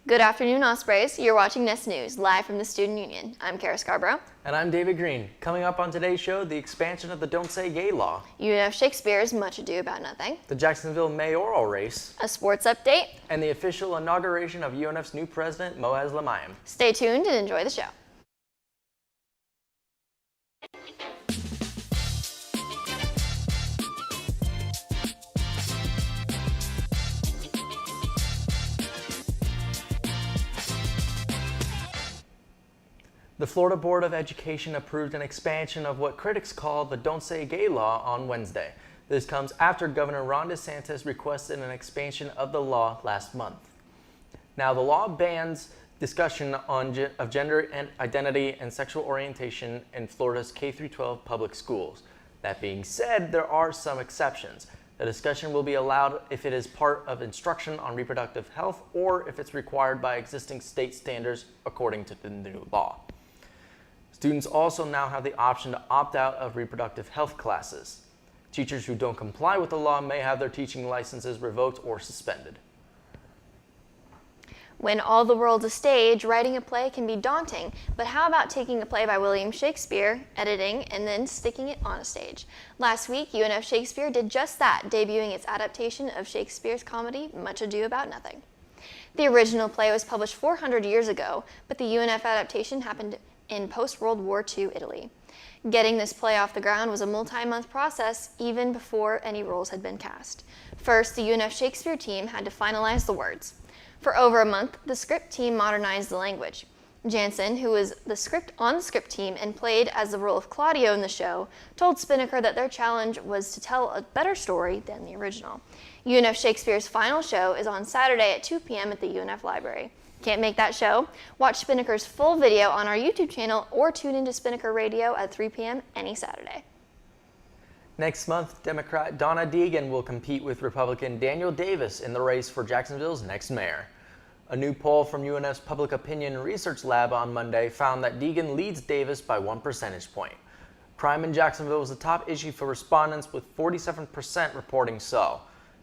Good afternoon, Ospreys. You're watching Nest News, live from the Student Union. I'm Kara Scarbrough. And I'm David Green. Coming up on today's show, the expansion of the Don't Say Gay law. UNF Shakespeare's Much Ado About Nothing. The Jacksonville mayoral race. A sports update. And the official inauguration of UNF's new president, Moez Limayem. Stay tuned and enjoy the show. The Florida Board of Education approved an expansion of what critics call the Don't Say Gay law on Wednesday. This comes after Governor Ron DeSantis requested an expansion of the law last month. Now, the law bans discussion of gender and identity and sexual orientation in Florida's K-12 public schools. That being said, there are some exceptions. The discussion will be allowed if it is part of instruction on reproductive health or if it's required by existing state standards according to the new law. Students also now have the option to opt out of reproductive health classes. Teachers who don't comply with the law may have their teaching licenses revoked or suspended. When all the world's a stage, writing a play can be daunting, but how about taking a play by William Shakespeare, editing, and then sticking it on a stage? Last week, UNF Shakespeare did just that, debuting its adaptation of Shakespeare's comedy, Much Ado About Nothing. The original play was published 400 years ago, but the UNF adaptation happened in post-World War II Italy. Getting this play off the ground was a multi-month process even before any roles had been cast. First, the UNF Shakespeare team had to finalize the words. For over a month, the script team modernized the language. Jansen, who was on the script team and played as the role of Claudio in the show, told Spinnaker that their challenge was to tell a better story than the original. UNF Shakespeare's final show is on Saturday at 2 p.m. at the UNF Library. Can't make that show? Watch Spinnaker's full video on our YouTube channel or tune into Spinnaker Radio at 3 p.m. any Saturday. Next month, Democrat Donna Deegan will compete with Republican Daniel Davis in the race for Jacksonville's next mayor. A new poll from UNF's Public Opinion Research Lab on Monday found that Deegan leads Davis by 1 percentage point. Crime in Jacksonville was the top issue for respondents, with 47% reporting so.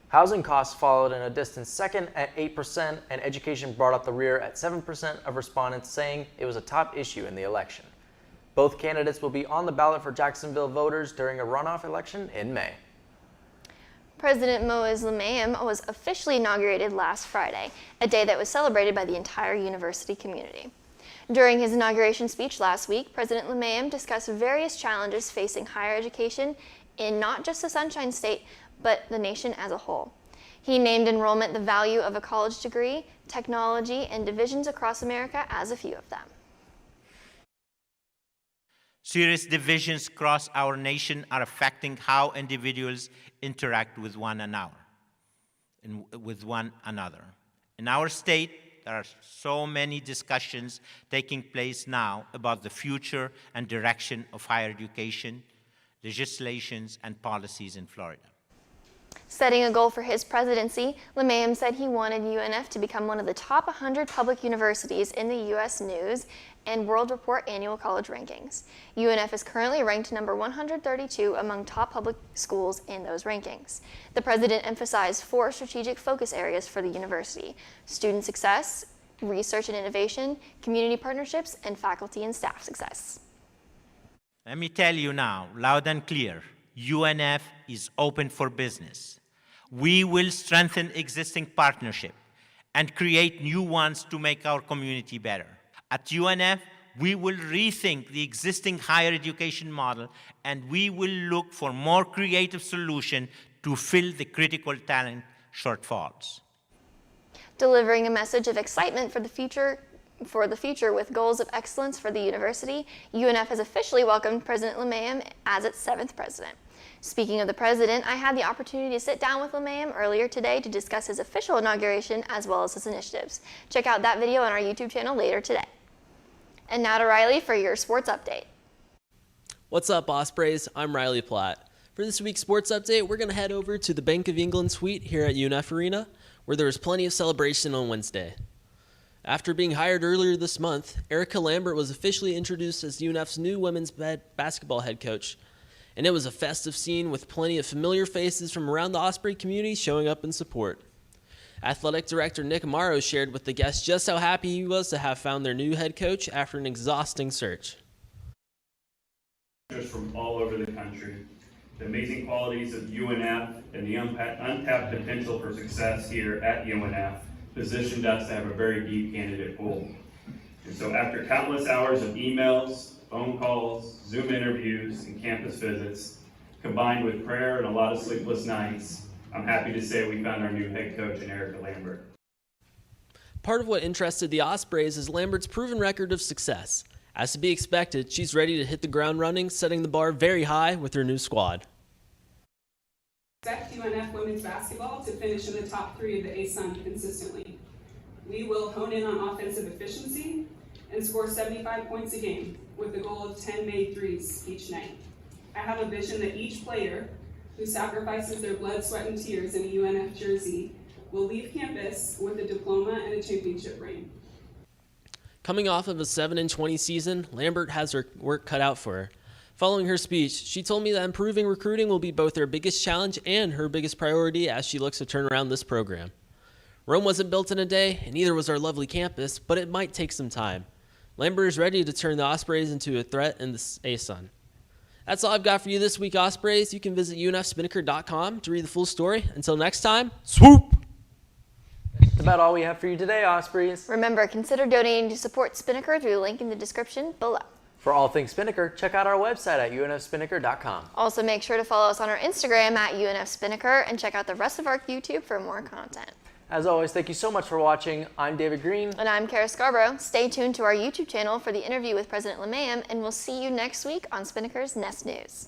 Housing costs followed in a distant second at 8%, and education brought up the rear at 7% of respondents saying it was a top issue in the election. Both candidates will be on the ballot for Jacksonville voters during a runoff election in May. President Moez Limayem was officially inaugurated last Friday, a day that was celebrated by the entire university community. During his inauguration speech last week, President Limayem discussed various challenges facing higher education in not just the Sunshine State, but the nation as a whole. He named enrollment, the value of a college degree, technology, and divisions across America as a few of them. Serious divisions across our nation are affecting how individuals interact with one another. In our state, there are so many discussions taking place now about the future and direction of higher education, legislations, and policies in Florida. Setting a goal for his presidency, Limayem said he wanted UNF to become one of the top 100 public universities in the U.S. News and World Report annual college rankings. UNF is currently ranked number 132 among top public schools in those rankings. The president emphasized 4 strategic focus areas for the university: student success, research and innovation, community partnerships, and faculty and staff success. Let me tell you now, loud and clear, UNF is open for business. We will strengthen existing partnerships and create new ones to make our community better. At UNF, we will rethink the existing higher education model, and we will look for more creative solutions to fill the critical talent shortfalls. Delivering a message of excitement for the future with goals of excellence for the university, UNF has officially welcomed President Limayem as its 7th president. Speaking of the president, I had the opportunity to sit down with Limayem earlier today to discuss his official inauguration as well as his initiatives. Check out that video on our YouTube channel later today. And now to Riley for your sports update. What's up, Ospreys? I'm Riley Platt. For this week's sports update, we're going to head over to the Bank of England suite here at UNF Arena, where there was plenty of celebration on Wednesday. After being hired earlier this month, Erica Lambert was officially introduced as UNF's new women's basketball head coach, and it was a festive scene with plenty of familiar faces from around the Osprey community showing up in support. Athletic Director Nick Morrow shared with the guests just how happy he was to have found their new head coach after an exhausting search. From all over the country, the amazing qualities of UNF and the untapped potential for success here at UNF positioned us to have a very deep candidate pool. And so after countless hours of emails, phone calls, Zoom interviews, and campus visits, combined with prayer and a lot of sleepless nights, I'm happy to say we found our new head coach in Erica Lambert. Part of what interested the Ospreys is Lambert's proven record of success. As to be expected, she's ready to hit the ground running, setting the bar very high with her new squad. Expect UNF women's basketball to finish in the top 3 of the ASUN consistently. We will hone in on offensive efficiency and score 75 points a game with the goal of 10 made threes each night. I have a vision that each player who sacrifices their blood, sweat, and tears in a UNF jersey will leave campus with a diploma and a championship ring. Coming off of a 7-20 season, Lambert has her work cut out for her. Following her speech, she told me that improving recruiting will be both her biggest challenge and her biggest priority as she looks to turn around this program. Rome wasn't built in a day, and neither was our lovely campus, but it might take some time. Lambert is ready to turn the Ospreys into a threat in the ASUN. That's all I've got for you this week, Ospreys. You can visit unfspinnaker.com to read the full story. Until next time, swoop! That's about all we have for you today, Ospreys. Remember, consider donating to support Spinnaker through the link in the description below. For all things Spinnaker, check out our website at unfspinnaker.com. Also, make sure to follow us on our Instagram at UNF Spinnaker and check out the rest of our YouTube for more content. As always, thank you so much for watching. I'm David Green. And I'm Kara Scarbrough. Stay tuned to our YouTube channel for the interview with President Limayem, and we'll see you next week on Spinnaker's Nest News.